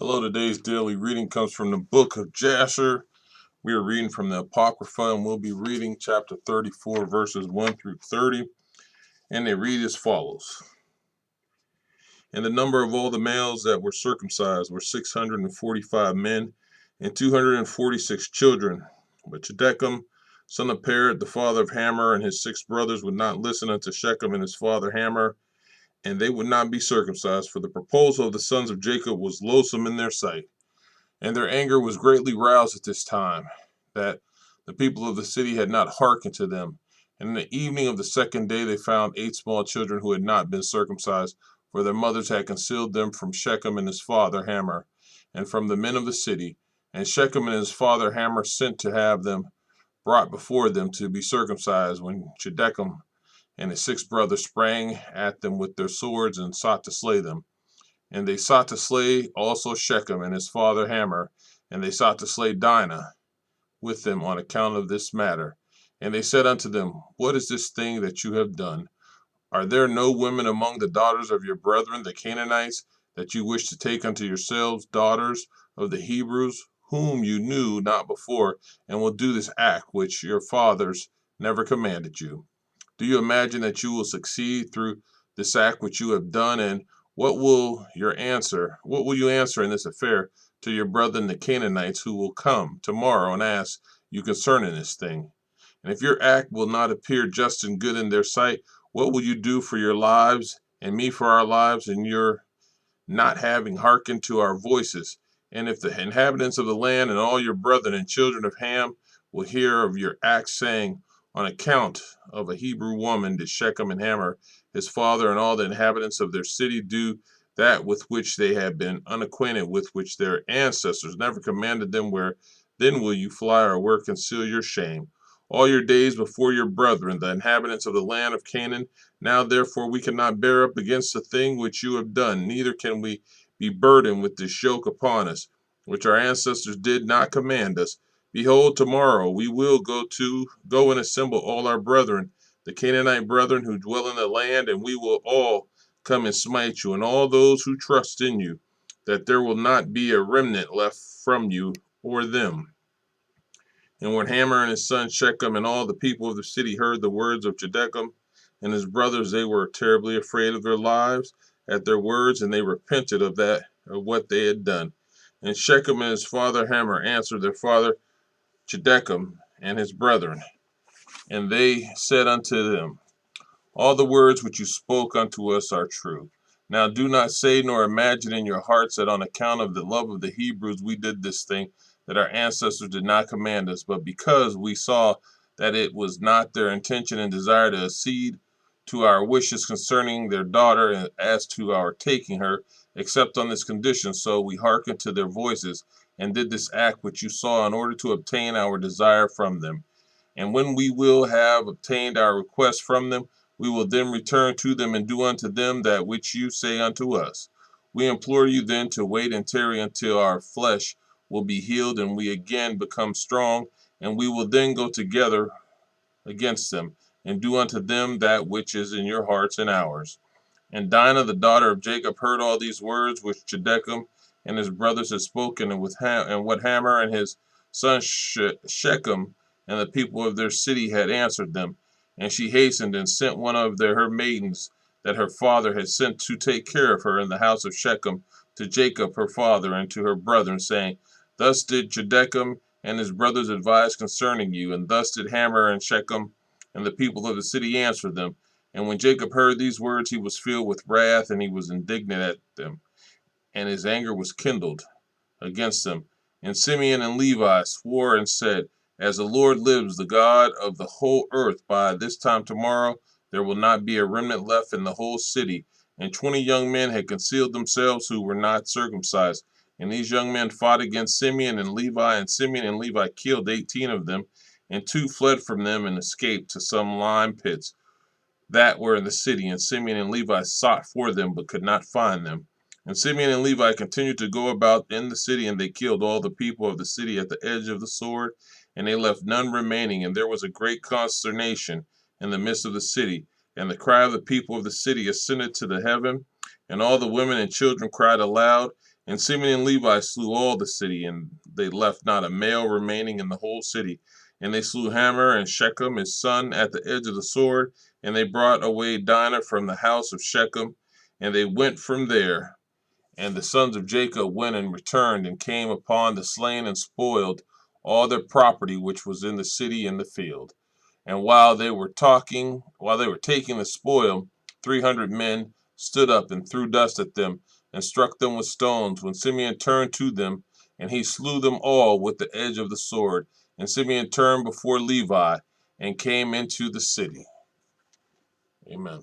Hello, today's daily reading comes from the book of Jasher. We are reading from the Apocrypha, and we'll be reading chapter 34, verses 1 through 30. And they read as follows. And the number of all the males that were circumcised were 645 men, and 246 children. But Shechem, son of Pered, the father of Hamor, and his 6 brothers would not listen unto Shechem and his father Hamor, and they would not be circumcised, for the proposal of the sons of Jacob was loathsome in their sight. And their anger was greatly roused at this time, that the people of the city had not hearkened to them. And in the evening of the second day they found 8 small children who had not been circumcised, for their mothers had concealed them from Shechem and his father Hamor, and from the men of the city. And Shechem and his father Hamor sent to have them brought before them to be circumcised, when Shechem and his 6 brothers sprang at them with their swords and sought to slay them. And they sought to slay also Shechem and his father Hamor, and they sought to slay Dinah with them on account of this matter. And they said unto them, What is this thing that you have done? Are there no women among the daughters of your brethren, the Canaanites, that you wish to take unto yourselves daughters of the Hebrews, whom you knew not before, and will do this act which your fathers never commanded you? Do you imagine that you will succeed through this act which you have done? And what will you answer in this affair to your brethren the Canaanites, who will come tomorrow and ask you concerning this thing? And if your act will not appear just and good in their sight, what will you do for your lives, and me for our lives, and your not having hearkened to our voices? And if the inhabitants of the land and all your brethren and children of Ham will hear of your acts, saying, On account of a Hebrew woman did Shechem and Hamor, his father, and all the inhabitants of their city do that with which they have been unacquainted, with which their ancestors never commanded them, where then will you fly, or where conceal your shame? All your days before your brethren, the inhabitants of the land of Canaan. Now therefore we cannot bear up against the thing which you have done, neither can we be burdened with this yoke upon us, which our ancestors did not command us. Behold, tomorrow we will go and assemble all our brethren, the Canaanite brethren who dwell in the land, and we will all come and smite you, and all those who trust in you, that there will not be a remnant left from you or them. And when Hamor and his son Shechem and all the people of the city heard the words of Shechem and his brothers, they were terribly afraid of their lives at their words, and they repented of what they had done. And Shechem and his father Hamor answered their father Shechem and his brethren, and they said unto them, All the words which you spoke unto us are true. Now do not say nor imagine in your hearts that on account of the love of the Hebrews we did this thing, that our ancestors did not command us, but because we saw that it was not their intention and desire to accede to our wishes concerning their daughter, and as to our taking her, except on this condition. So we hearkened to their voices, and did this act which you saw, in order to obtain our desire from them. And when we will have obtained our request from them, we will then return to them and do unto them that which you say unto us. We implore you then to wait and tarry until our flesh will be healed, and we again become strong, and we will then go together against them, and do unto them that which is in your hearts and ours. And Dinah, the daughter of Jacob, heard all these words which Shechem and his brothers had spoken, and what Hamor and his son Shechem and the people of their city had answered them. And she hastened and sent one of her maidens that her father had sent to take care of her in the house of Shechem to Jacob her father, and to her brethren, saying, Thus did Shechem and his brothers advise concerning you, and thus did Hamor and Shechem and the people of the city answer them. And when Jacob heard these words, he was filled with wrath, and he was indignant at them, and his anger was kindled against them. And Simeon and Levi swore and said, As the Lord lives, the God of the whole earth, by this time tomorrow there will not be a remnant left in the whole city. And 20 young men had concealed themselves who were not circumcised. And these young men fought against Simeon and Levi, and Simeon and Levi killed 18 of them, and 2 fled from them and escaped to some lime pits that were in the city, and Simeon and Levi sought for them, but could not find them. And Simeon and Levi continued to go about in the city, and they killed all the people of the city at the edge of the sword, and they left none remaining. And there was a great consternation in the midst of the city, and the cry of the people of the city ascended to the heaven, and all the women and children cried aloud, And Simeon and Levi slew all the city, and they left not a male remaining in the whole city. And they slew Hamor and Shechem his son at the edge of the sword, and they brought away Dinah from the house of Shechem, and they went from there. And the sons of Jacob went and returned, and came upon the slain, and spoiled all their property which was in the city and the field. And while they were taking the spoil, 300 men stood up and threw dust at them, and struck them with stones. When Simeon turned to them, and he slew them all with the edge of the sword. And Simeon turned before Levi, and came into the city. Amen.